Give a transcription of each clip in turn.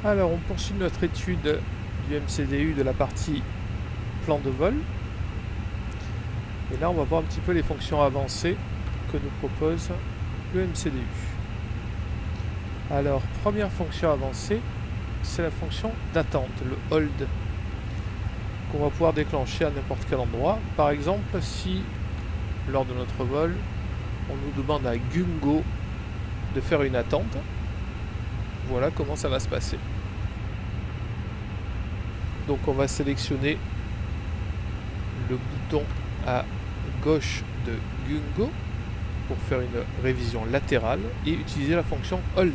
Alors, on poursuit notre étude du MCDU de la partie plan de vol. Et là, on va voir un petit peu les fonctions avancées que nous propose le MCDU. Alors, première fonction avancée, c'est la fonction d'attente, le hold, qu'on va pouvoir déclencher à n'importe quel endroit. Par exemple, si, lors de notre vol, on nous demande à Gungo de faire une attente, voilà comment ça va se passer. Donc on va sélectionner le bouton à gauche de Gungo pour faire une révision latérale et utiliser la fonction hold.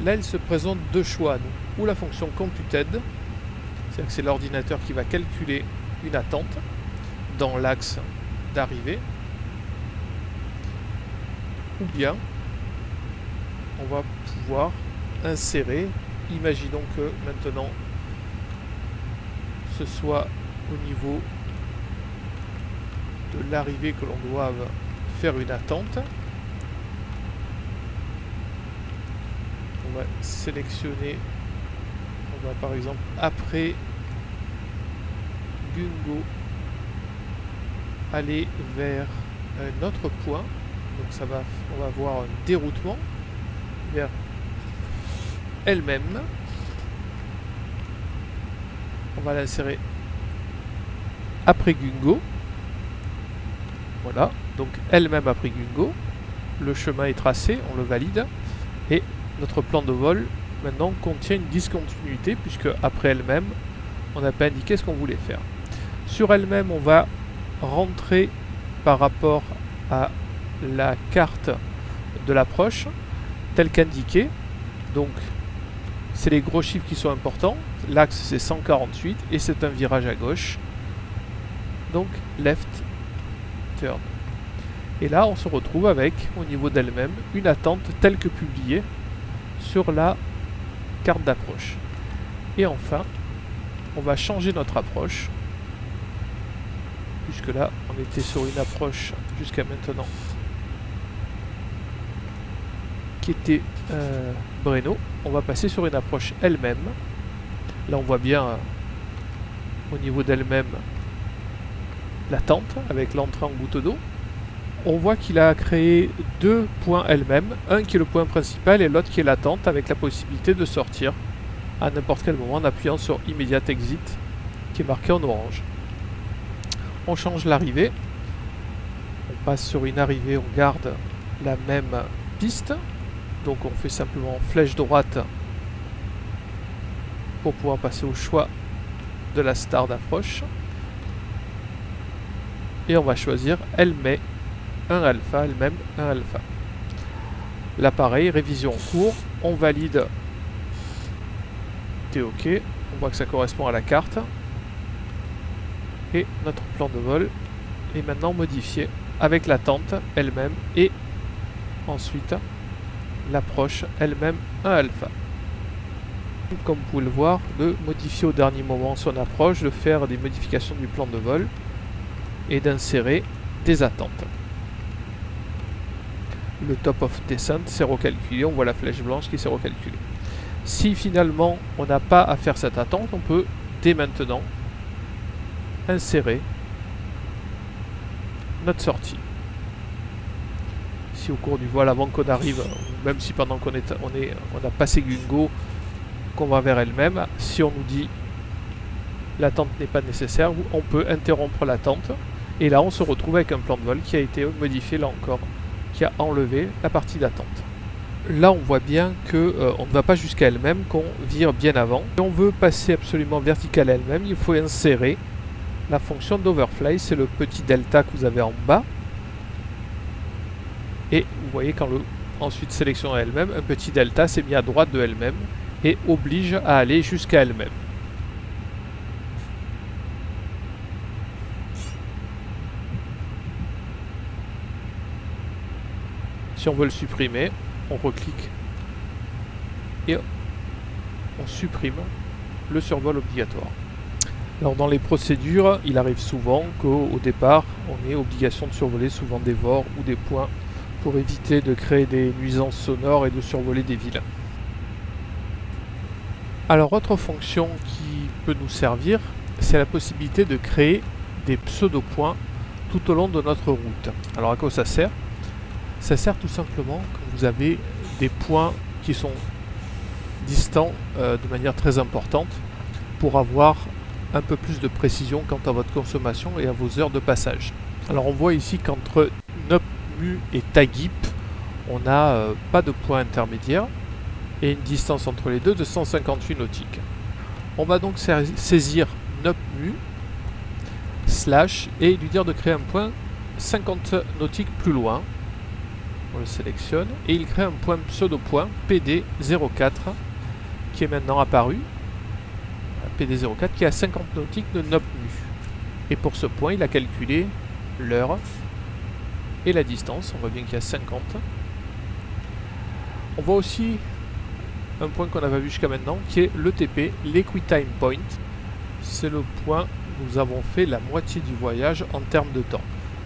Là, il se présente deux choix à nous, ou la fonction computed, c'est-à-dire que c'est l'ordinateur qui va calculer une attente dans l'axe d'arrivée, ou bien on va pouvoir insérer, imaginons que maintenant ce soit au niveau de l'arrivée que l'on doive faire une attente. On va sélectionner, on va par exemple après Gungo aller vers un autre point, donc on va avoir un déroutement vers elle-même. On va l'insérer après Gungo. Voilà, donc elle-même après Gungo. Le chemin est tracé, on le valide. Et notre plan de vol maintenant contient une discontinuité puisque après elle-même, on n'a pas indiqué ce qu'on voulait faire. Sur elle-même, on va rentrer par rapport à la carte de l'approche telle qu'indiquée. Donc, c'est les gros chiffres qui sont importants. L'axe, c'est 148 et c'est un virage à gauche. Donc, left turn. Et là, on se retrouve avec, au niveau d'elle-même, une attente telle que publiée sur la carte d'approche. Et enfin, on va changer notre approche, puisque là, on était sur une approche jusqu'à maintenant qui était Breno. On va passer sur une approche elle-même. Là, on voit bien au niveau d'elle-même l'attente avec l'entrée en goutte d'eau. On voit qu'il a créé deux points elle-même, un qui est le point principal et l'autre qui est l'attente, avec la possibilité de sortir à n'importe quel moment en appuyant sur Immediate Exit qui est marqué en orange. On change l'arrivée, on passe sur une arrivée, on garde la même piste, donc on fait simplement flèche droite pour pouvoir passer au choix de la star d'approche et on va choisir elle met un alpha, elle-même un alpha. L'appareil, révision en cours, on valide OK, on voit que ça correspond à la carte et notre plan de vol est maintenant modifié avec l'attente elle-même et ensuite l'approche elle-même un alpha. Comme vous pouvez le voir, de modifier au dernier moment son approche, de faire des modifications du plan de vol et d'insérer des attentes. Le top of descent s'est recalculé, on voit la flèche blanche qui s'est recalculée. Si finalement on n'a pas à faire cette attente, on peut dès maintenant insérer notre sortie. Si au cours du vol, avant qu'on arrive, même si pendant qu'on a passé Gungo, qu'on va vers elle-même, si on nous dit l'attente n'est pas nécessaire, on peut interrompre l'attente et là on se retrouve avec un plan de vol qui a été modifié là encore, qui a enlevé la partie d'attente. Là on voit bien que on ne va pas jusqu'à elle-même, qu'on vire bien avant. Si on veut passer absolument vertical à elle-même, il faut insérer la fonction d'overfly, c'est le petit delta que vous avez en bas. Et vous voyez quand ensuite sélectionne elle-même, un petit delta s'est mis à droite de elle-même et oblige à aller jusqu'à elle-même. Si on veut le supprimer, on reclique et on supprime le survol obligatoire. Alors dans les procédures, il arrive souvent qu'au départ, on ait obligation de survoler souvent des VOR ou des points pour éviter de créer des nuisances sonores et de survoler des villes. Alors, autre fonction qui peut nous servir, c'est la possibilité de créer des pseudo-points tout au long de notre route. Alors, à quoi ça sert? Ça sert tout simplement quand vous avez des points qui sont distants de manière très importante pour avoir un peu plus de précision quant à votre consommation et à vos heures de passage. Alors, on voit ici qu'entre Nopmu et Tagip, on n'a pas de point intermédiaire et une distance entre les deux de 158 nautiques. On va donc saisir Nopmu slash et lui dire de créer un point 50 nautiques plus loin. On le sélectionne et il crée un point pseudo-point PD04 qui est maintenant apparu. PD04 qui est à 50 nautiques de Nopmu. Et pour ce point, il a calculé l'heure et la distance. On voit bien qu'il y a 50. On voit aussi un point qu'on avait vu jusqu'à maintenant qui est l'ETP, l'Equitime Point. C'est le point où nous avons fait la moitié du voyage en termes de temps.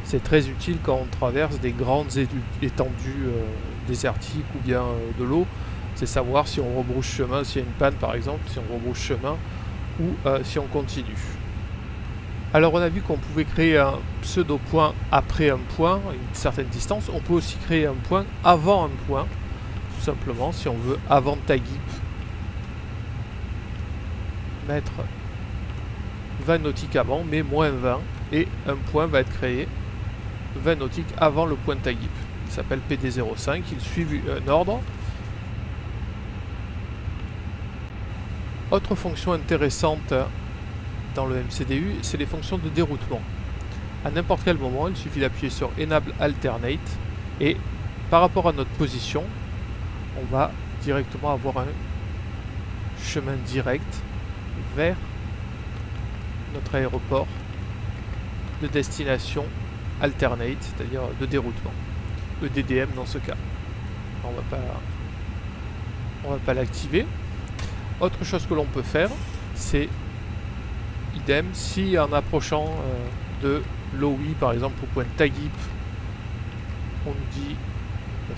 C'est très utile quand on traverse des grandes étendues désertiques ou bien de l'eau. C'est savoir si on rebrousse chemin, s'il y a une panne par exemple, si on rebrousse chemin ou si on continue. Alors on a vu qu'on pouvait créer un pseudo-point après un point, à une certaine distance. On peut aussi créer un point avant un point. Tout simplement, si on veut, avant Tagip, mettre 20 nautiques avant, mais moins 20, et un point va être créé 20 nautiques avant le point Tagip. Il s'appelle PD05, il suit un ordre. Autre fonction intéressante dans le MCDU, c'est les fonctions de déroutement. À n'importe quel moment, il suffit d'appuyer sur Enable Alternate, et par rapport à notre position, on va directement avoir un chemin direct vers notre aéroport de destination alternate, c'est-à-dire de déroutement, EDDM dans ce cas. On va pas l'activer. Autre chose que l'on peut faire, c'est idem si en approchant de l'OI par exemple au point Tagip, on nous dit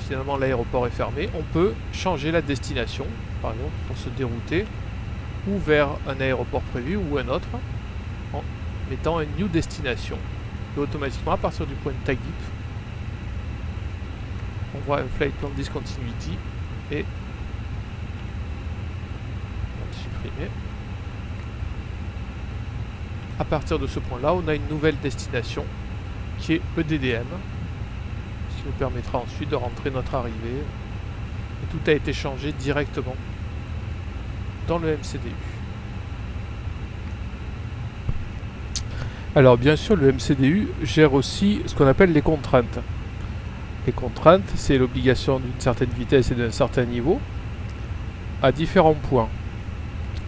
finalement l'aéroport est fermé, on peut changer la destination, par exemple pour se dérouter, ou vers un aéroport prévu ou un autre, en mettant un New Destination. Et automatiquement, à partir du point de Tagip, on voit un Flight Plan Discontinuity et on va le supprimer. À partir de ce point-là, on a une nouvelle destination qui est EDDM, qui nous permettra ensuite de rentrer notre arrivée. Et tout a été changé directement dans le MCDU. Alors bien sûr, le MCDU gère aussi ce qu'on appelle les contraintes. Les contraintes, c'est l'obligation d'une certaine vitesse et d'un certain niveau à différents points.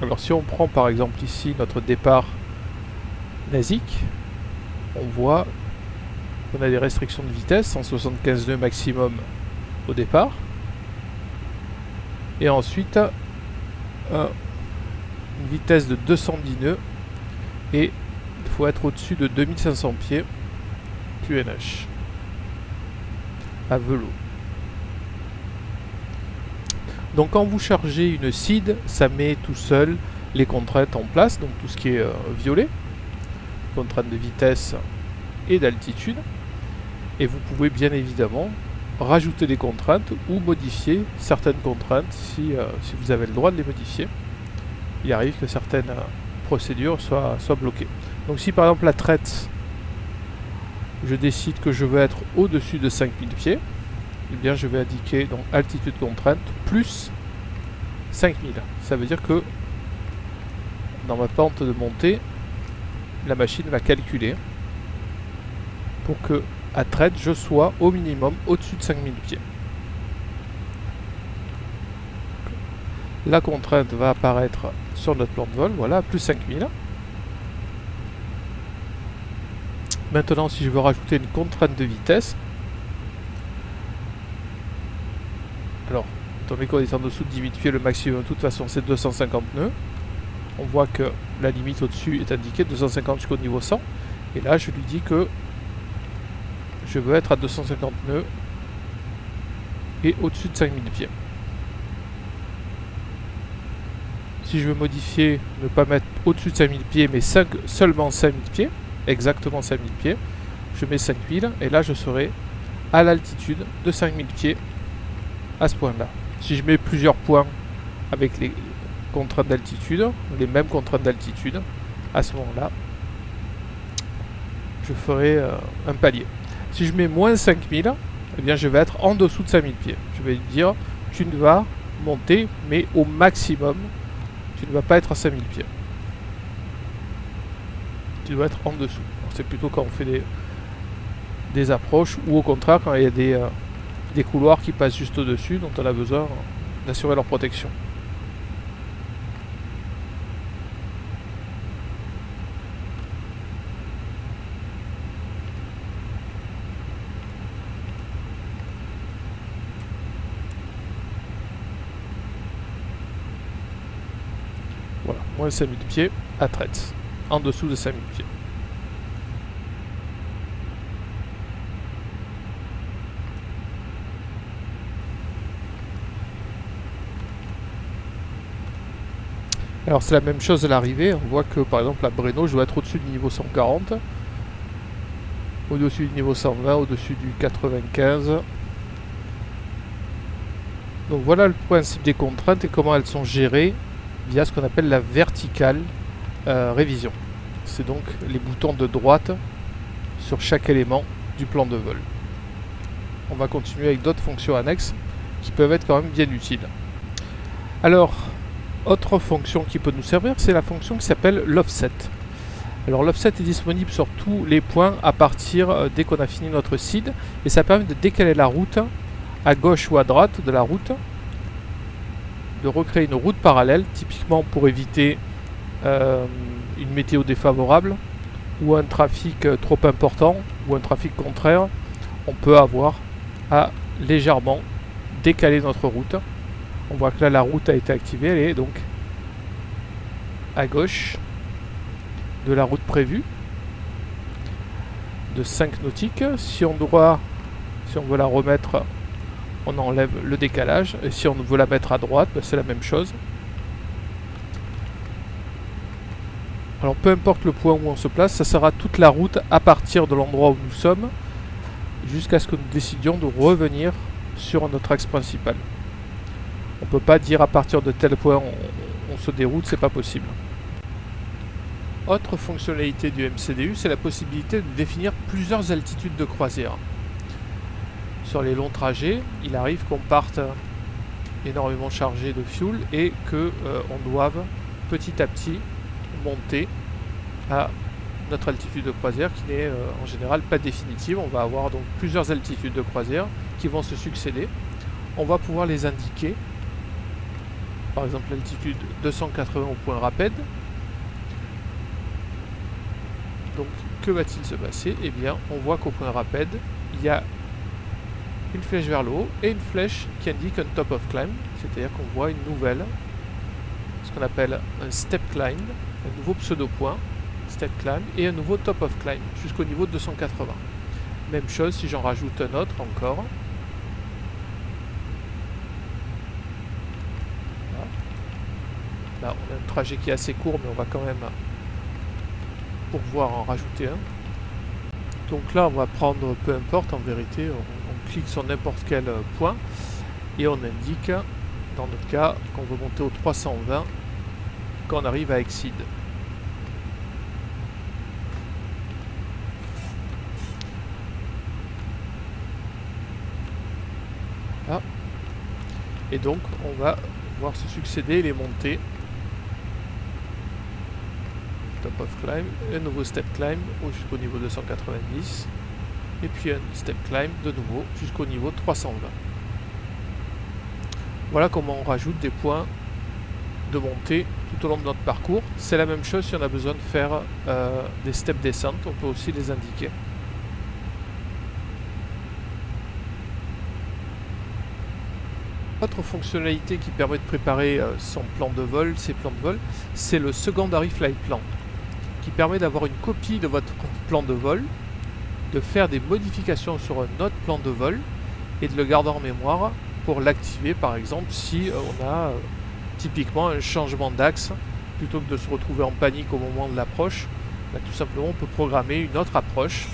Alors si on prend par exemple ici notre départ Nazik, on voit qu'on a des restrictions de vitesse, 175 nœuds maximum au départ, et ensuite une vitesse de 210 nœuds, et il faut être au-dessus de 2500 pieds QNH à velo. Donc quand vous chargez une SID, ça met tout seul les contraintes en place, donc tout ce qui est violet, contraintes de vitesse et d'altitude, et vous pouvez bien évidemment rajouter des contraintes ou modifier certaines contraintes si vous avez le droit de les modifier. Il arrive que certaines procédures soient bloquées. Donc si par exemple la traite, je décide que je veux être au-dessus de 5000 pieds, eh bien je vais indiquer donc altitude contrainte plus 5000. Ça veut dire que dans ma pente de montée, la machine va calculer pour que à traite je sois au minimum au-dessus de 5000 pieds. La contrainte va apparaître sur notre plan de vol, voilà, plus 5000. Maintenant, si je veux rajouter une contrainte de vitesse, alors, étant donné qu'on est en dessous de 10 000 pieds, le maximum de toute façon c'est 250 nœuds. On voit que la limite au-dessus est indiquée 250 jusqu'au niveau 100. Et là, je lui dis que je veux être à 250 nœuds et au-dessus de 5000 pieds. Si je veux modifier, ne pas mettre au-dessus de 5000 pieds, mais seulement 5000 pieds, exactement 5000 pieds, je mets 5000 et là je serai à l'altitude de 5000 pieds à ce point-là. Si je mets plusieurs points avec les contraintes d'altitude, les mêmes contraintes d'altitude, à ce moment-là, je ferai un palier. Si je mets moins 5000, eh bien je vais être en dessous de 5000 pieds. Je vais dire, tu ne vas monter, mais au maximum, tu ne vas pas être à 5000 pieds. Tu dois être en dessous. C'est plutôt quand on fait des approches, ou au contraire quand il y a des couloirs qui passent juste au-dessus, dont on a besoin d'assurer leur protection. Voilà, moins 5000 pieds à traite, en dessous de 5000 pieds. Alors c'est la même chose à l'arrivée, on voit que par exemple à Breno je dois être au-dessus du niveau 140, au-dessus du niveau 120, au-dessus du 95. Donc voilà le principe des contraintes et comment elles sont gérées via ce qu'on appelle la verticale révision. C'est donc les boutons de droite sur chaque élément du plan de vol. On va continuer avec d'autres fonctions annexes qui peuvent être quand même bien utiles. Alors, autre fonction qui peut nous servir, c'est la fonction qui s'appelle l'offset. Alors l'offset est disponible sur tous les points à partir dès qu'on a fini notre seed et ça permet de décaler la route à gauche ou à droite de la route, de recréer une route parallèle, typiquement pour éviter une météo défavorable ou un trafic trop important ou un trafic contraire. On peut avoir à légèrement décaler notre route. On voit que là la route a été activée, elle est donc à gauche de la route prévue de 5 nautiques. Si on veut la remettre, on enlève le décalage, et si on veut la mettre à droite, ben c'est la même chose. Alors peu importe le point où on se place, ça sera toute la route à partir de l'endroit où nous sommes jusqu'à ce que nous décidions de revenir sur notre axe principal. On ne peut pas dire à partir de tel point on se déroute, c'est pas possible. Autre fonctionnalité du MCDU, c'est la possibilité de définir plusieurs altitudes de croisière. Sur les longs trajets, il arrive qu'on parte énormément chargé de fuel et qu'on doive petit à petit monter à notre altitude de croisière qui n'est en général pas définitive. On va avoir donc plusieurs altitudes de croisière qui vont se succéder. On va pouvoir les indiquer. Par exemple l'altitude 280 au point Raped. Donc que va-t-il se passer? Eh bien on voit qu'au point Raped il y a une flèche vers le haut et une flèche qui indique un top of climb, c'est-à-dire qu'on voit une nouvelle, ce qu'on appelle un step climb, un nouveau pseudo-point, step climb, et un nouveau top of climb jusqu'au niveau de 280. Même chose si j'en rajoute un autre encore. Là, on a un trajet qui est assez court, mais on va quand même pouvoir en rajouter un. Donc là, on va prendre, peu importe, en vérité, on clique sur n'importe quel point et on indique, dans notre cas, qu'on veut monter au 320 quand on arrive à Exceed. Là. Et donc, on va voir se succéder les montées. Top of climb, un nouveau step climb jusqu'au niveau 290 et puis un step climb de nouveau jusqu'au niveau 320. Voilà comment on rajoute des points de montée tout au long de notre parcours. C'est la même chose si on a besoin de faire des steps descentes, on peut aussi les indiquer. Autre fonctionnalité qui permet de préparer son plan de vol, ses plans de vol, c'est le Secondary Flight Plan, qui permet d'avoir une copie de votre plan de vol, de faire des modifications sur un autre plan de vol et de le garder en mémoire pour l'activer par exemple si on a typiquement un changement d'axe. Plutôt que de se retrouver en panique au moment de l'approche, tout simplement on peut programmer une autre approche.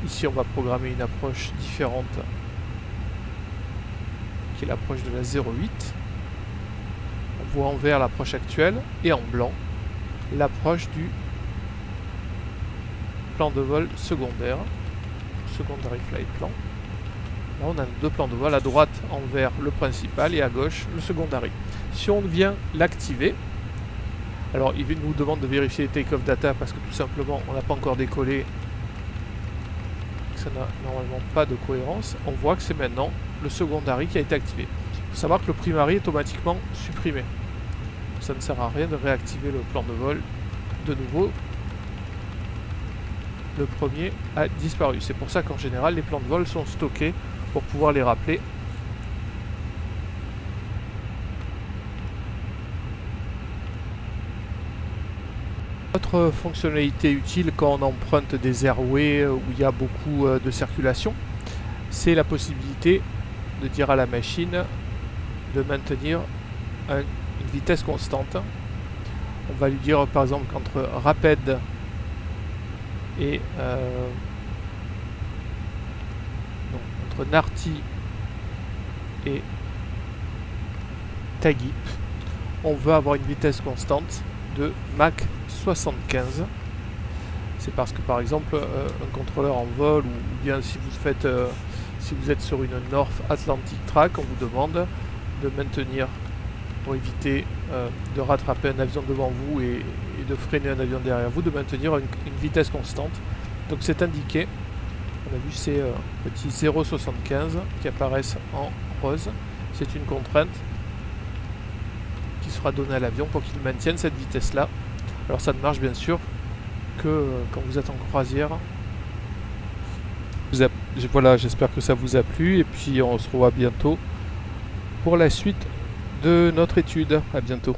Ici on va programmer une approche différente, qui est l'approche de la 08. On voit en vert l'approche actuelle et en blanc l'approche du plan de vol secondaire, secondary flight plan. Là on a deux plans de vol, à droite en vert le principal et à gauche le secondary. Si on vient l'activer, alors il nous demande de vérifier les take-off data parce que tout simplement on n'a pas encore décollé, ça n'a normalement pas de cohérence. On voit que c'est maintenant le secondary qui a été activé. Il faut savoir que le primary est automatiquement supprimé. Ça ne sert à rien de réactiver le plan de vol de nouveau. Le premier a disparu. C'est pour ça qu'en général les plans de vol sont stockés pour pouvoir les rappeler. Autre fonctionnalité utile quand on emprunte des airways où il y a beaucoup de circulation, c'est la possibilité de dire à la machine de maintenir une vitesse constante. On va lui dire par exemple qu'entre rapid et entre NARTI et TAGIP, on veut avoir une vitesse constante de Mach 75. C'est parce que par exemple un contrôleur en vol ou bien si vous êtes sur une North Atlantic Track, on vous demande de maintenir, pour éviter de rattraper un avion devant vous et de freiner un avion derrière vous, de maintenir une vitesse constante. Donc c'est indiqué, on a vu ces petits 0,75 qui apparaissent en rose. C'est une contrainte qui sera donnée à l'avion pour qu'il maintienne cette vitesse là. Alors ça ne marche bien sûr que quand vous êtes en croisière. Voilà, j'espère que ça vous a plu et puis on se revoit bientôt pour la suite de notre étude. À bientôt.